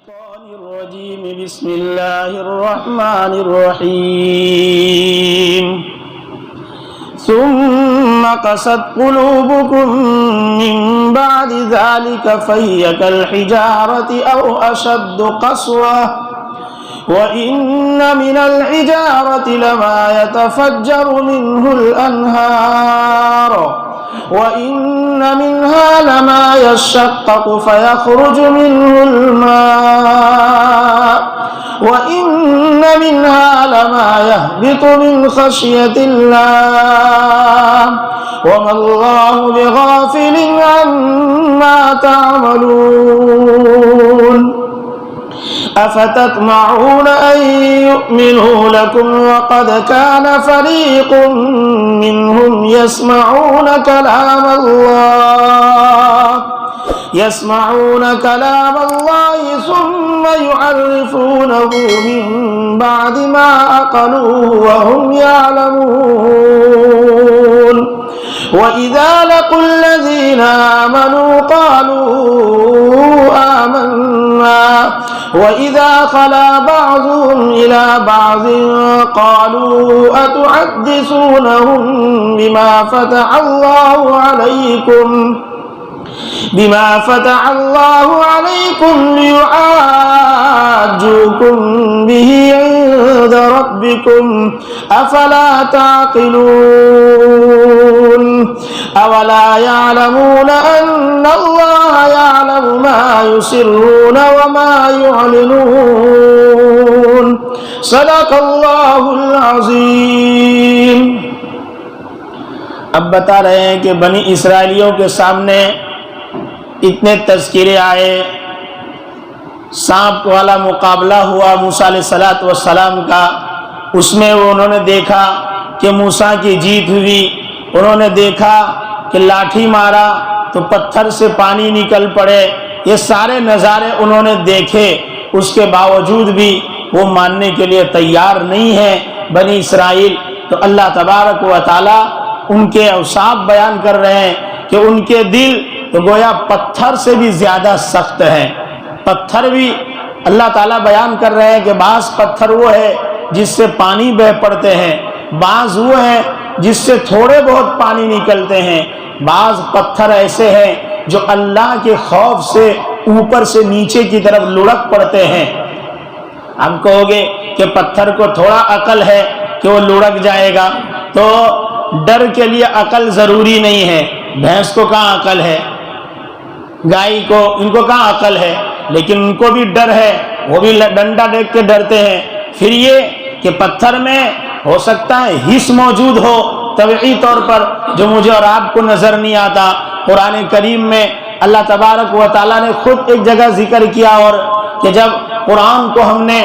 الشيطان الرجيم بسم الله الرحمن الرحيم ثم قست قلوبكم من بعد ذلك فهي كالحجارة أو أشد قسوة وإن من الحجارة لما يتفجر منه الأنهار وإن منها لما يشقق فيخرج منه الماء وإن منها لما يهبط من خشية الله وما الله بغافل عما تعملون أفتطمعون أن يؤمنوا لكم وقد كان فريق منهم يسمعون كلام الله ثم يحرفونه من بعد ما عقلوه وهم يعلمون وإذا لقوا الذين آمنوا قالوا آمنا وإذا خلا بعضهم إلى بعض قالوا أتحدثونهم بما فتح الله عليكم ليحاجوكم به عند ربكم أفلا تعقلون أولا يعلمون أن الله يعلم ما يسرون وما يعلنون صدق الله العظيم۔ اب بتا رہے ہیں کہ بنی اسرائیلیوں کے سامنے اتنے تذکرے آئے، سانپ والا مقابلہ ہوا موسیٰ علیہ السلام کا، اس میں انہوں نے دیکھا کہ موسیٰ کی جیت ہوئی، انہوں نے دیکھا کہ لاٹھی مارا تو پتھر سے پانی نکل پڑے، یہ سارے نظارے انہوں نے دیکھے، اس کے باوجود بھی وہ ماننے کے لیے تیار نہیں ہے بنی اسرائیل۔ تو اللہ تبارک و تعالی ان کے اوصاف بیان کر رہے ہیں کہ ان کے دل تو گویا پتھر سے بھی زیادہ سخت ہے۔ پتھر بھی اللہ تعالیٰ بیان کر رہے ہیں کہ بعض پتھر وہ ہے جس سے پانی بہہ پڑتے ہیں، بعض وہ ہے جس سے تھوڑے بہت پانی نکلتے ہیں، بعض پتھر ایسے ہیں جو اللہ کے خوف سے اوپر سے نیچے کی طرف لڑک پڑتے ہیں۔ ہم کہو گے کہ پتھر کو تھوڑا عقل ہے کہ وہ لڑک جائے گا، تو ڈر کے لیے عقل ضروری نہیں ہے۔ بھینس کو کہاں عقل ہے، گائے کو، ان کو کہاں عقل ہے، لیکن ان کو بھی ڈر ہے، وہ بھی ڈنڈا دیکھ کے ڈرتے ہیں۔ پھر یہ کہ پتھر میں ہو سکتا ہے حس موجود ہو طبعی طور پر جو مجھے اور آپ کو نظر نہیں آتا۔ قرآن کریم میں اللہ تبارک و تعالیٰ نے خود ایک جگہ ذکر کیا، اور کہ جب قرآن کو ہم نے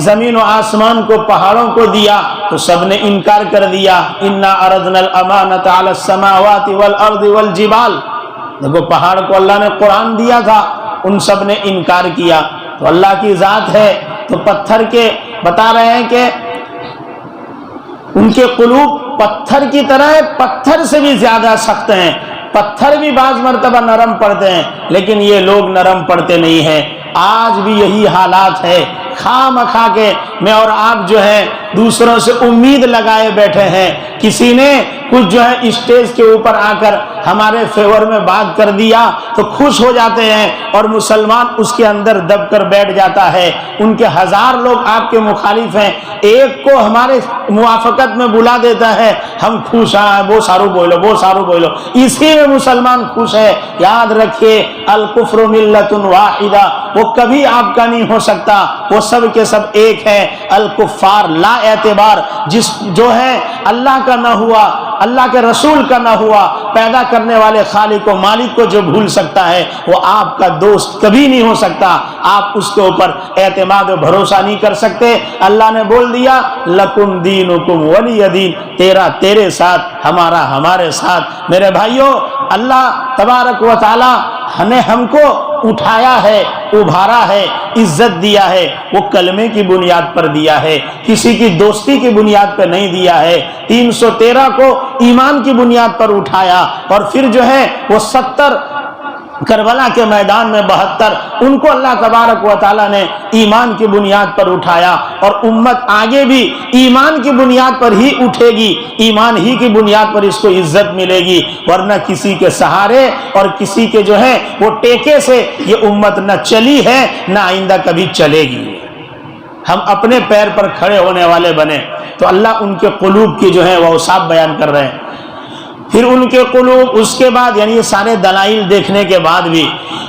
زمین و آسمان کو، پہاڑوں کو دیا تو سب نے انکار کر دیا۔ انا عرضنا الامانۃ علی السماوات والارض والجبال، دیکھو پہاڑ کو اللہ نے قرآن دیا تھا، ان سب نے انکار کیا۔ تو اللہ کی ذات ہے تو پتھر کے بتا رہے ہیں کہ ان کے قلوب پتھر کی طرح ہے، پتھر سے بھی زیادہ سخت ہیں۔ پتھر بھی بعض مرتبہ نرم پڑتے ہیں لیکن یہ لوگ نرم پڑتے نہیں ہیں۔ آج بھی یہی حالات ہے، خواہ مخواہ کے میں اور آپ جو ہے دوسروں سے امید لگائے بیٹھے ہیں۔ کسی نے کچھ جو ہے اسٹیج کے اوپر آ کر ہمارے فیور میں بات کر دیا تو خوش ہو جاتے ہیں، اور مسلمان اس کے اندر دب کر بیٹھ جاتا ہے۔ ان کے ہزار لوگ آپ کے مخالف ہیں، ایک کو ہمارے موافقت میں بلا دیتا ہے، ہم خوش ہیں، وہ سارو بولو، اسی میں مسلمان خوش ہے۔ یاد رکھیے الکفر ملت واحدہ، وہ کبھی آپ کا نہیں ہو سکتا، وہ سب کے سب ایک ہیں۔ الکفار لا اعتبار، جس جو ہے اللہ کا نہ ہوا، اللہ کے رسول کا نہ ہوا، پیدا کرنے والے خالق و مالک کو جو بھول سکتا ہے وہ آپ کا دوست کبھی نہیں ہو سکتا۔ آپ اس کے اوپر اعتماد و بھروسہ نہیں کر سکتے۔ اللہ نے بول دیا لکم دینکم ولی دین، تیرا تیرے ساتھ، ہمارا ہمارے ساتھ۔ میرے بھائیوں، اللہ تبارک و تعالی نے ہم کو اٹھایا ہے، ابھارا ہے، عزت دیا ہے، وہ کلمے کی بنیاد پر دیا ہے، کسی کی دوستی کی بنیاد پر نہیں دیا ہے۔ 313 کو ایمان کی بنیاد پر اٹھایا، اور پھر جو ہے وہ 70 کربلا کے میدان میں 72 ان کو اللہ تبارک و تعالیٰ نے ایمان کی بنیاد پر اٹھایا، اور امت آگے بھی ایمان کی بنیاد پر ہی اٹھے گی، ایمان ہی کی بنیاد پر اس کو عزت ملے گی، ورنہ کسی کے سہارے اور کسی کے جو ہے وہ ٹیکے سے یہ امت نہ چلی ہے نہ آئندہ کبھی چلے گی۔ ہم اپنے پیر پر کھڑے ہونے والے بنے تو اللہ ان کے قلوب کی جو ہے وہ اوصاف بیان کر رہے ہیں۔ پھر ان کے قلوب، اس کے بعد یعنی یہ سارے دلائل دیکھنے کے بعد بھی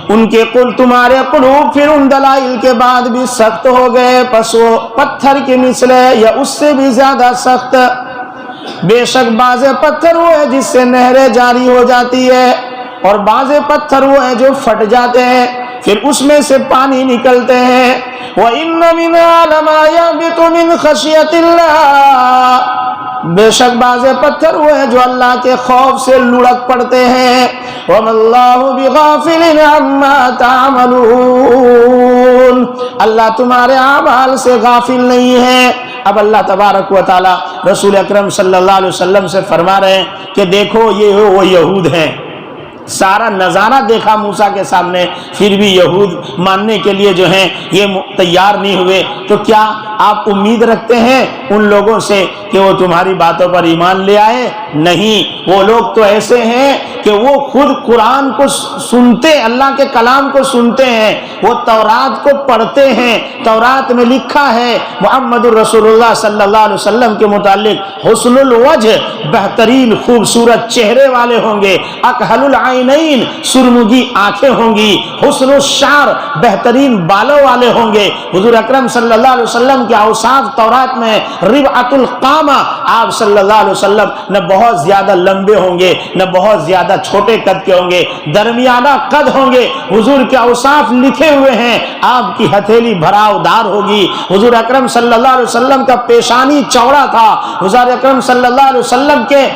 ان کے تمہارے قلوب پھر ان دلائل کے بعد بھی سخت ہو گئے، پس وہ پتھر کے مثلے یا اس سے بھی زیادہ سخت۔ بے شک بعض پتھر وہ ہے جس سے نہریں جاری ہو جاتی ہے، اور بعض پتھر وہ ہے جو پھٹ جاتے ہیں، پھر اس میں سے پانی نکلتے ہیں۔ وَإِنَّ مِنْهَا لَمَا يَهْبِطُ مِنْ خَشْيَةِ اللَّهِ، بے شک بعض پتھر وہ ہیں جو اللہ کے خوف سے لڑک پڑتے ہیں۔ وَمَا اللَّهُ بِغَافِلٍ عَمَّا تَعْمَلُونَ، اللہ تمہارے اعمال سے غافل نہیں ہے۔ اب اللہ تبارک و تعالی رسول اکرم صلی اللہ علیہ وسلم سے فرما رہے ہیں کہ دیکھو یہ وہ یہود ہیں، سارا نظارہ دیکھا موسیٰ کے سامنے، پھر بھی یہود ماننے کے لیے جو ہیں یہ تیار نہیں ہوئے، تو کیا آپ امید رکھتے ہیں ان لوگوں سے کہ وہ تمہاری باتوں پر ایمان لے آئے؟ نہیں، وہ لوگ تو ایسے ہیں کہ وہ خود قرآن کو سنتے، اللہ کے کلام کو سنتے ہیں، وہ تورات کو پڑھتے ہیں، تورات میں لکھا ہے محمد الرسول اللہ صلی اللہ علیہ وسلم کے متعلق حسن الوجہ، بہترین خوبصورت چہرے والے ہوں گے، اکحل العینین، سرمگی آنکھیں ہوں گی، حسن الشعر، بہترین بالوں والے ہوں گے۔ حضور اکرم صلی اللہ علیہ وسلم کے اوصاف تورات میں ربعۃ القامہ، آپ صلی اللہ علیہ وسلم نہ بہت زیادہ لمبے ہوں گے نہ بہت زیادہ چھوٹے قد کے ہوں گے، درمیانہ قد ہوں گے۔ حضور کے اوصاف لکھے ہوئے ہیں، آپ کی ہتھیلی بھراؤ دار ہوگی۔ حضور اکرم صلی اللہ علیہ وسلم کا پیشانی چوڑا تھا۔ حضور اکرم صلی اللہ علیہ وسلم کے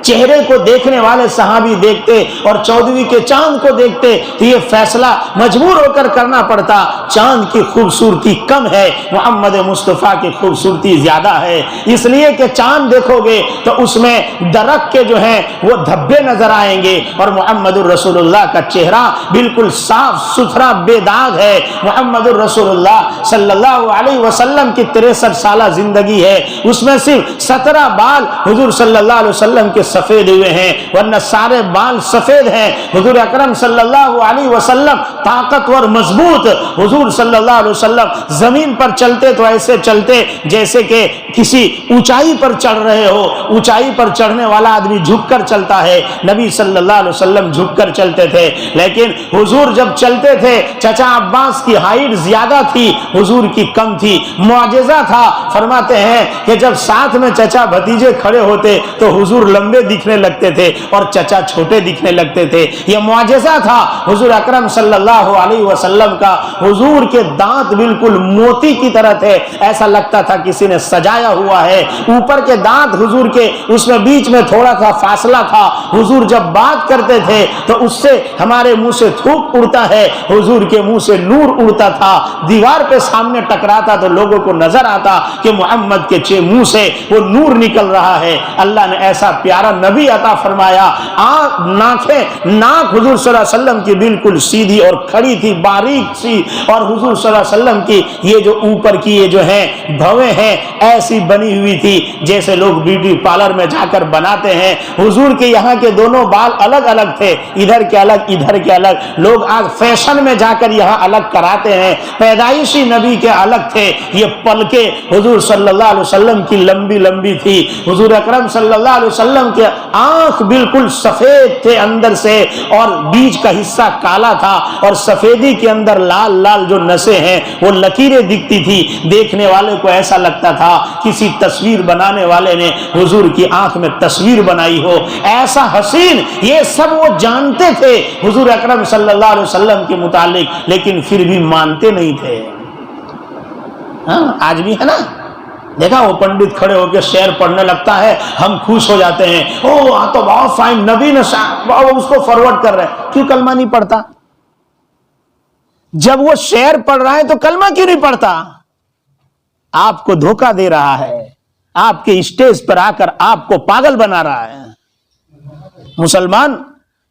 چہرے کو دیکھنے والے صحابی دیکھتے اور 14ویں کے چاند کو دیکھتے تو یہ فیصلہ مجبور ہو کر کرنا پڑتا، چاند کی خوبصورتی کم ہے، محمد مصطفیٰ کی خوبصورتی زیادہ ہے، اس لیے کہ چاند دیکھو گے تو اس میں درخت کے جو ہیں وہ دھبے نظر آئیں گے، اور محمد الرسول اللہ کا چہرہ بالکل صاف ستھرا بے داغ ہے۔ محمد الرسول اللہ صلی اللہ علیہ وسلم کی 63 سالہ زندگی ہے، اس میں صرف 17 بال حضور صلی اللہ علیہ وسلم کے سفید ہوئے ہیں، ورنہ سارے بال سفید ہیں۔ حضور اکرم صلی اللہ علیہ وسلم طاقتور مضبوط، حضور صلی اللہ علیہ وسلم زمین پر چلتے تو ایسے چلتے جیسے کہ کسی اونچائی پر چڑھ رہے ہو، اونچائی پر چڑھنے والا آدمی جھک کر چلتا ہے، نبی صلی اللہ علیہ وسلم جھک کر چلتے تھے، لیکن حضور جب چلتے تھے چچا عباس کی ہائٹ زیادہ تھی، حضور کی کم تھی، معجزہ تھا۔ فرماتے ہیں کہ جب ساتھ میں چچا بھتیجے کھڑے ہوتے تو حضور لمبے دکھنے لگتے تھے اور چچا چھوٹے دکھنے لگتے تھے، یہ معجزہ تھا حضور اکرم صلی اللہ علیہ وسلم کا۔ حضور کے دانت بالکل موتی کی طرح تھے، ایسا لگتا تھا کسی نے سجایا ہوا ہے۔ اوپر کے دانت حضور کے، اس میں بیچ میں تھوڑا سا فاصلہ تھا، حضور جب بات کرتے تھے تو اس سے ہمارے منہ سے تھوک اڑتا ہے، حضور کے منہ سے نور اڑتا تھا، دیوار پہ سامنے ٹکراتا تو لوگوں کو نظر آتا کہ محمد کے منہ سے وہ نور نکل رہا ہے۔ اللہ نے ایسا پیارا نبی عطا فرمایا، ناک حضور صلی اللہ علیہ وسلم کی بالکل سیدھی اور کھڑی تھی، باریک سی، اور حضور صلی اللہ علیہ وسلم کی یہ جو اوپر کی یہ جو ہیں بھویں ہیں ایسی بنی ہوئی تھی جیسے لوگ بیوٹی پارلر میں جا کر بناتے ہیں۔ حضور کے یہاں کے دونوں بال الگ الگ تھے، ادھر کے الگ ادھر کے الگ، لوگ آج فیشن میں جا کر یہاں الگ کراتے ہیں، پیدائشی نبی کے الگ تھے۔ یہ پلکیں حضور صلی اللہ علیہ وسلم کی لمبی لمبی تھی، حضور اکرم صلی اللہ علیہ وسلم کے آنکھ بالکل سفید تھے اندر سے، اور بیچ کا حصہ کالا تھا، اور سفیدی کے اندر لال لال جو نسیں ہیں وہ لکیریں دکھتی تھی، دیکھنے والے کو ایسا لگتا تھا کسی تصویر بنانے والے نے حضور کی آنکھ میں تصویر بنائی ہو، ایسا حسین۔ یہ سب وہ جانتے تھے حضور اکرم صلی اللہ علیہ وسلم کے متعلق، لیکن پھر بھی مانتے نہیں تھے۔ آج بھی ہے نا، دیکھا وہ پنڈت کھڑے ہو کے شعر پڑھنے لگتا ہے، ہم خوش ہو جاتے ہیں، او تو بہت فائن نبی نے اس کو فارورڈ کر رہے ہیں۔ کیوں کلمہ نہیں پڑھتا؟ جب وہ شعر پڑھ رہا ہے تو کلمہ کیوں نہیں پڑھتا؟ آپ کو دھوکہ دے رہا ہے، آپ کے اسٹیج پر آ کر آپ کو پاگل بنا رہا ہے۔ مسلمان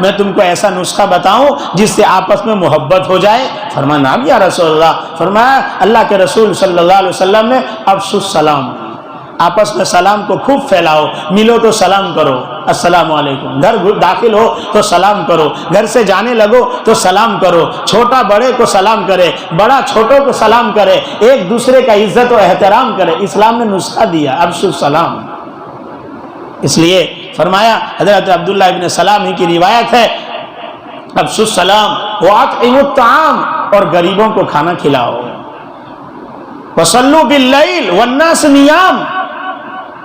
میں تم کو ایسا نسخہ بتاؤں جس سے آپس میں محبت ہو جائے؟ فرمایا نعم یا رسول اللہ۔ فرمایا اللہ کے رسول صلی اللہ علیہ وسلم نے افشوا السلام، آپس میں سلام کو خوب پھیلاؤ، ملو تو سلام کرو، السلام علیکم، گھر داخل ہو تو سلام کرو، گھر سے جانے لگو تو سلام کرو، چھوٹا بڑے کو سلام کرے، بڑا چھوٹوں کو سلام کرے، ایک دوسرے کا عزت و احترام کرے۔ اسلام نے نسخہ دیا افشوا السلام۔ اس لیے فرمایا حضرت عبداللہ ابن سلام ہی کی روایت ہے افشوا السلام واطعموا الطعام، اور غریبوں کو کھانا کھلاؤ، وصلوا باللیل والناس نیام،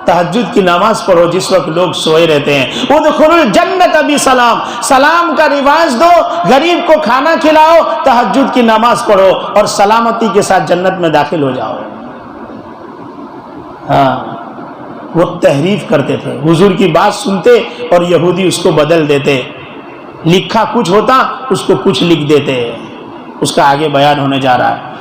تہجد کی نماز پڑھو جس وقت لوگ سوئے رہتے ہیں، ادخلوا الجنت بسلام، سلام کا رواج دو، غریب کو کھانا کھلاؤ، تہجد کی نماز پڑھو اور سلامتی کے ساتھ جنت میں داخل ہو جاؤ۔ ہاں وہ تحریف کرتے تھے، حضور کی بات سنتے اور یہودی اس کو بدل دیتے، لکھا کچھ ہوتا اس کو کچھ لکھ دیتے، اس کا آگے بیان ہونے جا رہا ہے۔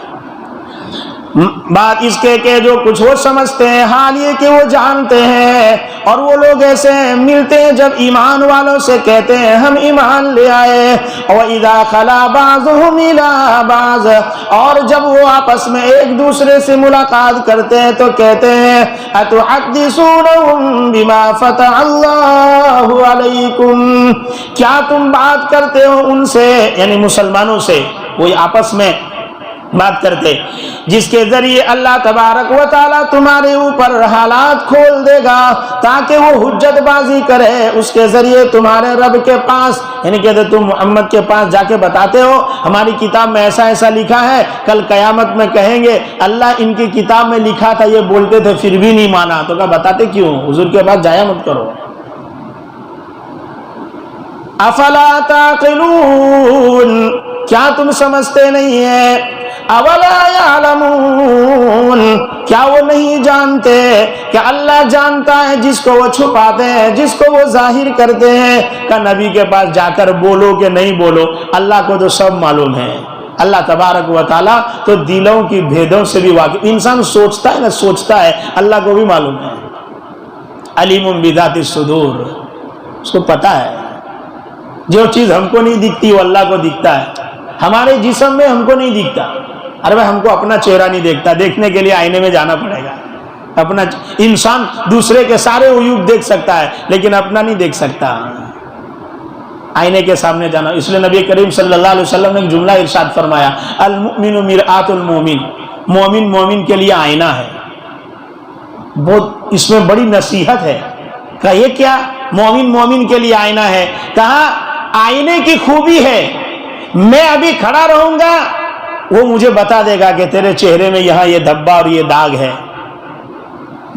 بات اس کے کہ جو کچھ وہ سمجھتے ہیں، حال یہ کہ وہ جانتے ہیں، اور وہ لوگ ایسے ملتے ہیں جب ایمان والوں سے کہتے ہیں ہم ایمان لے آئے، وَإِذَا خَلَا بَعْضُهُمْ إِلَىٰ بَعْضٍ، اور جب وہ آپس میں ایک دوسرے سے ملاقات کرتے ہیں تو کہتے ہیں أَتُحَدِّثُونَهُمْ بِمَا فَتَحَ اللَّهُ عَلَيْكُمْ، کیا تم بات کرتے ہو ان سے، یعنی مسلمانوں سے، وہی آپس میں بات کرتے، جس کے ذریعے اللہ تبارک و تعالیٰ تمہارے اوپر حالات کھول دے گا تاکہ وہ حجت بازی کرے اس کے ذریعے تمہارے رب کے پاس، یعنی کہتے تم محمد کے پاس جا کے بتاتے ہو ہماری کتاب میں ایسا ایسا لکھا ہے، کل قیامت میں کہیں گے اللہ ان کی کتاب میں لکھا تھا، یہ بولتے تھے پھر بھی نہیں مانا، تو کہا بتاتے کیوں؟ حضور کے پاس جایا مت کرو۔ افلا تعقلون، کیا تم سمجھتے نہیں ہیں؟ اولا یعلمون، کیا وہ نہیں جانتے کہ اللہ جانتا ہے جس کو وہ چھپاتے ہیں جس کو وہ ظاہر کرتے ہیں؟ کہ نبی کے پاس جا کر بولو کہ نہیں بولو، اللہ کو تو سب معلوم ہے، اللہ تبارک و تعالیٰ تو دلوں کی بھیدوں سے بھی واقف، انسان سوچتا ہے نا، سوچتا ہے، اللہ کو بھی معلوم ہے، علیم بذات الصدور، اس کو پتا ہے جو چیز ہم کو نہیں دکھتی وہ اللہ کو دکھتا ہے، ہمارے جسم میں ہم کو نہیں دکھتا، ارے بھائی ہم کو اپنا چہرہ نہیں دیکھتا، دیکھنے کے لیے آئینے میں جانا پڑے گا، اپنا انسان دوسرے کے سارے عیوب دیکھ سکتا ہے لیکن اپنا نہیں دیکھ سکتا، آئینے کے سامنے جانا۔ اس لیے نبی کریم صلی اللہ علیہ وسلم نے ایک جملہ ارشاد فرمایا المؤمن مرآۃ المؤمن، مومن مومن کے لیے آئینہ ہے، بہت اس میں بڑی نصیحت ہے۔ کہا یہ کیا؟ مومن مومن کے لیے آئینہ ہے، کہا آئینے کی خوبی ہے میں ابھی کھڑا رہوں گا وہ مجھے بتا دے گا کہ تیرے چہرے میں یہاں یہ دھبا اور یہ داغ ہے،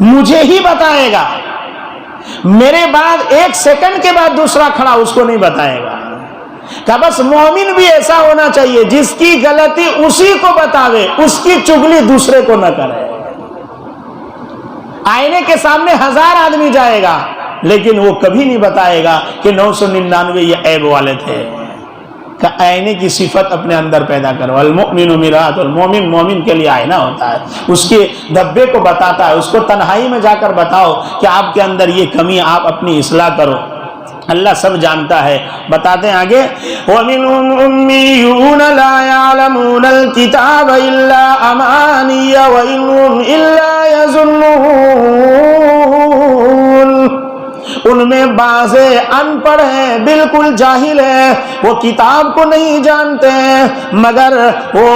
مجھے ہی بتائے گا، میرے بعد ایک سیکنڈ کے بعد دوسرا کھڑا اس کو نہیں بتائے گا۔ کہ بس مومن بھی ایسا ہونا چاہیے جس کی غلطی اسی کو بتاوے، اس کی چگلی دوسرے کو نہ کرے۔ آئینے کے سامنے 1000 آدمی جائے گا لیکن وہ کبھی نہیں بتائے گا کہ 999 یہ عیب والے تھے۔ کہ آئینے کی صفت اپنے اندر پیدا کرو، المؤمن مرآۃ، المؤمن مومن کے لیے آئینہ ہوتا ہے، اس کے دھبے کو بتاتا ہے، اس کو تنہائی میں جا کر بتاؤ کہ آپ کے اندر یہ کمی، آپ اپنی اصلاح کرو، اللہ سب جانتا ہے۔ بتاتے ہیں آگے وَمِنْهُمْ أُمِّيُّونَ لَا يَعْلَمُونَ الْكِتَابَ إِلَّا أَمَانِيَّ وَإِنْهُمْ إِلَّا يَظُنُّونَ، ان میں بعض ان پڑھ ہیں، بالکل جاہل ہیں، وہ کتاب کو نہیں جانتے ہیں مگر وہ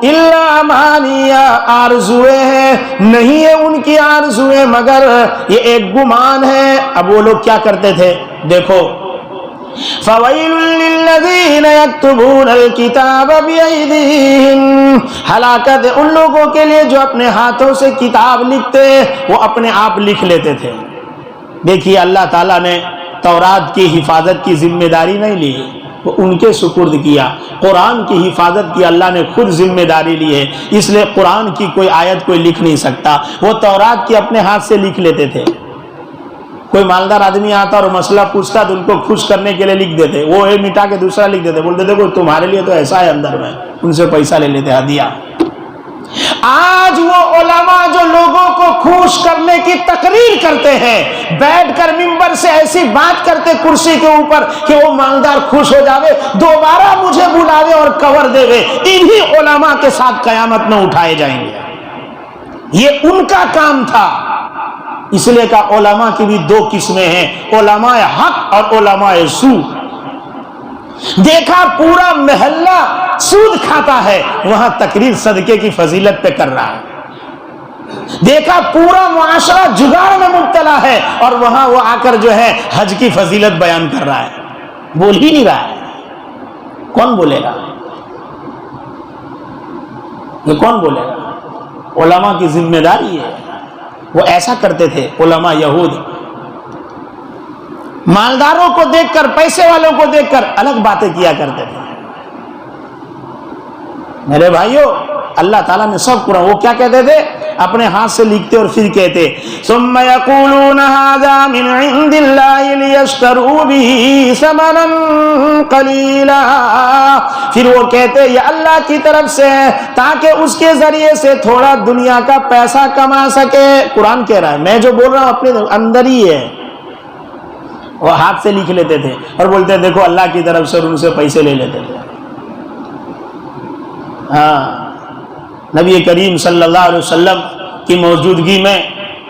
الا امانیہ آرزویں ہیں، نہیں ہے ان کی آرزویں مگر یہ ایک گمان ہے۔ اب وہ لوگ کیا کرتے تھے دیکھو، فویل للذین یکتبون الکتاب بایدیہم، ہلاکت ان لوگوں کے لیے جو اپنے ہاتھوں سے کتاب لکھتے وہ اپنے آپ لکھ لیتے تھے۔ دیکھیے اللہ تعالیٰ نے تورات کی حفاظت کی ذمہ داری نہیں لی، وہ ان کے سپرد کیا، قرآن کی حفاظت کی اللہ نے خود ذمہ داری لی ہے، اس لیے قرآن کی کوئی آیت کوئی لکھ نہیں سکتا، وہ تورات کی اپنے ہاتھ سے لکھ لیتے تھے۔ کوئی مالدار آدمی آتا اور مسئلہ پوچھتا تو ان کو خوش کرنے کے لیے لکھ دیتے، وہ ایک مٹا کے دوسرا لکھ دیتے، بولتے تھے کوئی تمہارے لیے تو ایسا ہے اندر میں، ان سے پیسہ لے لیتے ہدیہ۔ آج وہ علماء جو لوگوں کو خوش کرنے کی تقریر کرتے ہیں، بیٹھ کر منبر سے ایسی بات کرتے کرسی کے اوپر کہ وہ مالدار خوش ہو جاوے، دوبارہ مجھے بلاوے اور کور دے وے، انہی علماء کے ساتھ قیامت میں اٹھائے جائیں گے۔ یہ ان کا کام تھا۔ اس لیے کہ علماء کی بھی دو قسمیں ہیں، علماء حق اور علماء سو۔ دیکھا پورا محلہ سود کھاتا ہے، وہاں تقریر صدقے کی فضیلت پہ کر رہا ہے۔ دیکھا پورا معاشرہ جگاڑ میں مبتلا ہے اور وہاں وہ آ کر جو ہے حج کی فضیلت بیان کر رہا ہے۔ بول ہی نہیں رہا ہے، کون بولے گا؟ یہ کون بولے گا؟ علماء کی ذمہ داری ہے۔ وہ ایسا کرتے تھے علماء یہود، مالداروں کو دیکھ کر، پیسے والوں کو دیکھ کر الگ باتیں کیا کرتے تھے۔ میرے بھائیوں، اللہ تعالیٰ نے سب قرآن، وہ کیا کہتے تھے؟ اپنے ہاتھ سے لکھتے اور پھر کہتے ثم یقولون ھذا من عند اللہ لیشتروا بہ ثمنا قلیلا، پھر وہ کہتے یہ اللہ کی طرف سے ہے تاکہ اس کے ذریعے سے تھوڑا دنیا کا پیسہ کما سکے۔ قرآن کہہ رہا ہے، میں جو بول رہا ہوں اپنے اندر ہی ہے۔ وہ ہاتھ سے لکھ لیتے تھے اور بولتے دیکھو اللہ کی طرف سے، اور ان سے پیسے لے لیتے تھے۔ ہاں، نبی کریم صلی اللہ علیہ وسلم کی موجودگی میں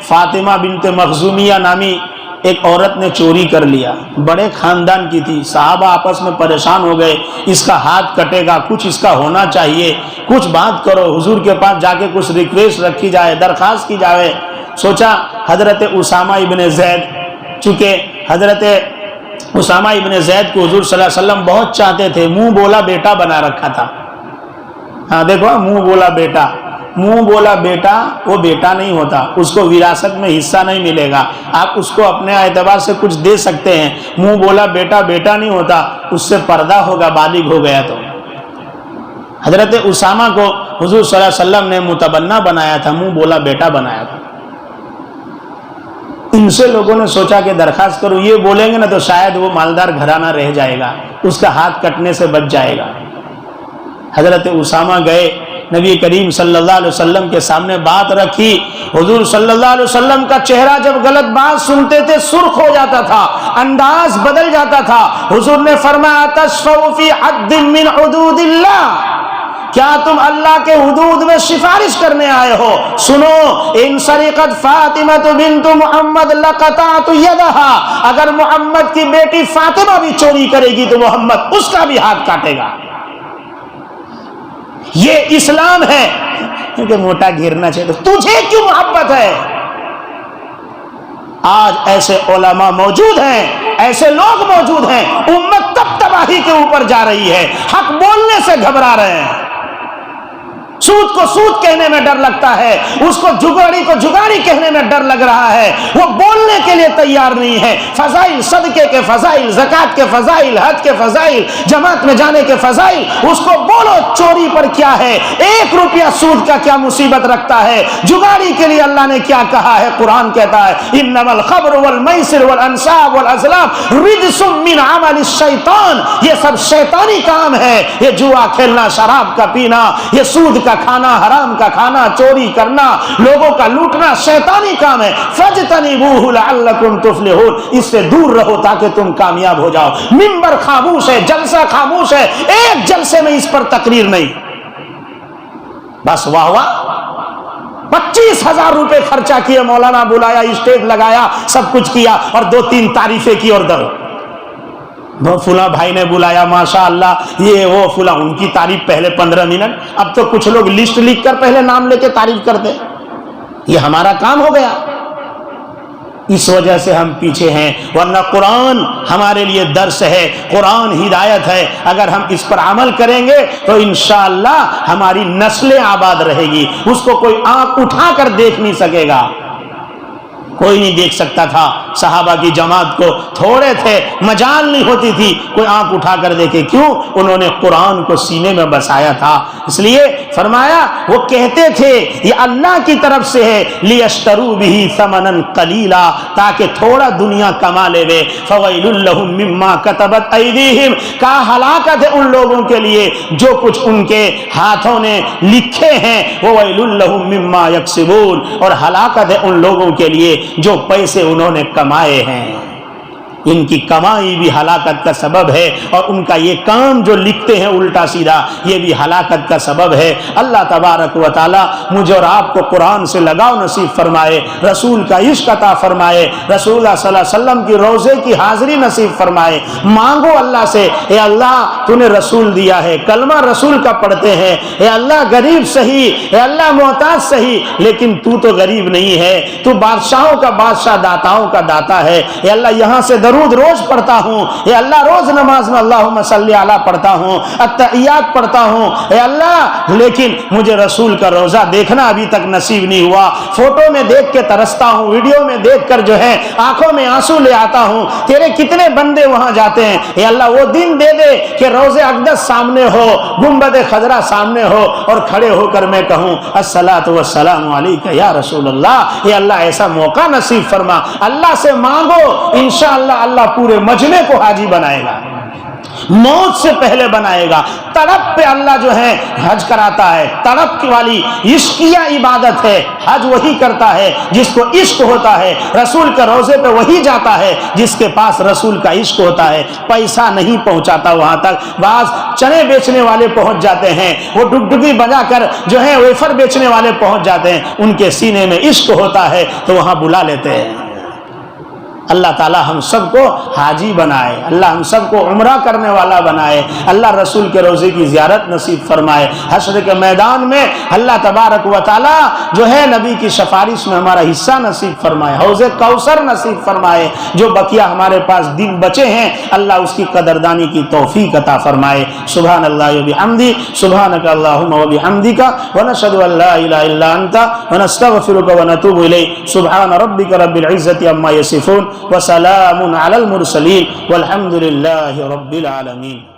فاطمہ بنت مخزومیہ نامی ایک عورت نے چوری کر لیا، بڑے خاندان کی تھی۔ صحابہ آپس میں پریشان ہو گئے، اس کا ہاتھ کٹے گا، کچھ اس کا ہونا چاہیے، کچھ بات کرو، حضور کے پاس جا کے کچھ ریکویسٹ رکھی جائے، درخواست کی جائے۔ سوچا حضرت اسامہ ابن زید، چونکہ حضرت اسامہ ابن زید کو حضور صلی اللہ علیہ وسلم بہت چاہتے تھے، منہ بولا بیٹا بنا رکھا تھا۔ ہاں دیکھو، منہ بولا بیٹا، منہ بولا بیٹا وہ بیٹا نہیں ہوتا، اس کو وراثت میں حصہ نہیں ملے گا، آپ اس کو اپنے اعتبار سے کچھ دے سکتے ہیں، منہ بولا بیٹا بیٹا نہیں ہوتا، اس سے پردہ ہوگا بالغ ہو گیا تو۔ حضرت اسامہ کو حضور صلی اللہ علیہ وسلم نے متبنہ بنایا تھا، منہ بولا بیٹا بنایا تھا۔ ان سے لوگوں نے سوچا کہ درخواست کرو، یہ بولیں گے نا تو شاید وہ مالدار گھرانہ رہ جائے گا، اس کا ہاتھ کٹنے سے بچ جائے گا۔ حضرت اسامہ گئے، نبی کریم صلی اللہ علیہ وسلم کے سامنے بات رکھی۔ حضور صلی اللہ علیہ وسلم کا چہرہ جب غلط بات سنتے تھے سرخ ہو جاتا تھا، انداز بدل جاتا تھا۔ حضور نے فرمایا تشفع فی حد من حدود اللہ، کیا تم اللہ کے حدود میں سفارش کرنے آئے ہو؟ سنو، ان سرقت فاطمہ بنت محمد لقطعت یدہا، اگر محمد کی بیٹی فاطمہ بھی چوری کرے گی تو محمد اس کا بھی ہاتھ کاٹے گا۔ یہ اسلام ہے، کیونکہ موٹا گھیرنا چاہیے، تجھے کیوں محبت ہے؟ آج ایسے علماء موجود ہیں، ایسے لوگ موجود ہیں، امت تب تباہی کے اوپر جا رہی ہے، حق بولنے سے گھبرا رہے ہیں۔ سود کو سود کہنے میں ڈر لگتا ہے، اس کو جگاڑی کو جگاڑی کہنے میں ڈر لگ رہا ہے، وہ بولنے کے لیے تیار نہیں ہے۔ فضائل صدقے کے فضائل، زکوٰۃ کے فضائل، حج کے فضائل، جماعت میں جانے کے فضائل، اس کو بولو چوری پر کیا ہے، 1 روپیہ سود کا کیا مصیبت رکھتا ہے، جگاڑی کے لیے اللہ نے کیا کہا ہے۔ قرآن کہتا ہے انما الخمر والمیسر والانصاب والازلام رجس من عمل الشیطان، یہ سب شیطانی کام ہے، یہ جوا کھیلنا، شراب کا پینا، یہ سود کا کھانا، حرام کا کھانا، چوری کرنا، لوگوں کا لوٹنا شیطانی کام ہے۔ فاجتنبوہ لعلکم تفلحون، اس سے دور رہو تاکہ تم کامیاب ہو جاؤ۔ منبر خاموش ہے، جلسہ خاموش ہے، ایک جلسے میں اس پر تقریر نہیں، بس واہ واہ۔ 25,000 روپے خرچہ کیے، مولانا بلایا، اسٹیج لگایا، سب کچھ کیا، اور 2-3 تعریفیں کی اور در فلاں بھائی نے بلایا، ماشاء اللہ یہ وہ فلاں، ان کی تعریف پہلے 15 منٹ۔ اب تو کچھ لوگ لسٹ لکھ کر پہلے نام لے کے تعریف کرتے، یہ ہمارا کام ہو گیا، اس وجہ سے ہم پیچھے ہیں۔ ورنہ قرآن ہمارے لیے درس ہے، قرآن ہدایت ہے، اگر ہم اس پر عمل کریں گے تو انشاءاللہ ہماری نسلیں آباد رہے گی، اس کو کوئی آنکھ اٹھا کر دیکھ نہیں سکے گا۔ کوئی نہیں دیکھ سکتا تھا صحابہ کی جماعت کو، تھوڑے تھے، مجال نہیں ہوتی تھی کوئی آنکھ اٹھا کر دیکھے، کیوں؟ انہوں نے قرآن کو سینے میں بسایا تھا۔ اس لیے فرمایا وہ کہتے تھے یہ اللہ کی طرف سے ہے، لیشتروا بہ ثمنا قلیلا، تاکہ تھوڑا دنیا کما لے وے، فویل لہم مما کتبت ایدیہم، کہا ہلاکت ہے ان لوگوں کے لیے جو کچھ ان کے ہاتھوں نے لکھے ہیں، وویل لہم مما یکسبون، اور ہلاکت ہے ان لوگوں کے لیے جو پیسے انہوں نے کمائے ہیں، ان کی کمائی بھی ہلاکت کا سبب ہے، اور ان کا یہ کام جو لکھتے ہیں الٹا سیدھا یہ بھی ہلاکت کا سبب ہے۔ اللہ تبارک و تعالی مجھے اور آپ کو قرآن سے لگاؤ نصیب فرمائے، رسول کا عشق عطا فرمائے، رسول اللہ صلی اللہ علیہ وسلم کی روزے کی حاضری نصیب فرمائے۔ مانگو اللہ سے، اے اللہ تو نے رسول دیا ہے، کلمہ رسول کا پڑھتے ہیں، اے اللہ غریب صحیح، اے اللہ محتاج صحیح، لیکن تو غریب نہیں ہے، تو بادشاہوں کا بادشاہ، داتاؤں کا داتا ہے۔ اے اللہ یہاں سے درود روز پڑھتا ہوں، اے اللہ روز نماز میں اللہم صلی علی پڑھتا ہوں، التحیات پڑھتا ہوں، اے اللہ لیکن مجھے رسول کا روزہ دیکھنا ابھی تک نصیب نہیں ہوا، فوٹو میں دیکھ کے ترستا ہوں، ویڈیو میں دیکھ کر جو ہے آنکھوں میں آنسو لے آتا ہوں، تیرے کتنے بندے وہاں جاتے ہیں، اے اللہ وہ دن دے دے کہ روز اقدس سامنے ہو، گنبد خضرا سامنے ہو، اور کھڑے ہو کر میں کہوں الصلاۃ والسلام علیک یا رسول اللہ۔ اے اللہ ایسا موقع نصیب فرما، اللہ سے مانگو، انشاءاللہ اللہ پورے مجمع کو حاجی بنائے گا، موت سے پہلے بنائے گا۔ تڑپ پہ اللہ جو ہے حج کراتا ہے، تڑپ والی عشقیہ عبادت ہے، حج وہی کرتا ہے جس کو عشق ہوتا ہے، رسول کے روزے پہ وہی جاتا ہے جس کے پاس رسول کا عشق ہوتا ہے۔ پیسہ نہیں پہنچاتا وہاں تک، بعض چنے بیچنے والے پہنچ جاتے ہیں، وہ ڈگڈگی بجا کر جو ہے ویفر بیچنے والے پہنچ جاتے ہیں، ان کے سینے میں عشق ہوتا ہے تو وہاں بلا لیتے ہیں۔ اللہ تعالی ہم سب کو حاجی بنائے، اللہ ہم سب کو عمرہ کرنے والا بنائے، اللہ رسول کے روزے کی زیارت نصیب فرمائے، حشر کے میدان میں اللہ تبارک و تعالی جو ہے نبی کی سفارش میں ہمارا حصہ نصیب فرمائے، حوض کوثر نصیب فرمائے، جو بقیہ ہمارے پاس دن بچے ہیں اللہ اس کی قدردانی کی توفیق عطا فرمائے۔ سبحان اللہ و بحمدہ، سبحانک اللہم و بحمدک، ونشہد ان لا الہ الا انت، ونستغفرک ونتوب الیک۔ سبحان ربک رب العزۃ عما یصفون، وسلام علی المرسلین، والحمد للہ رب العالمین۔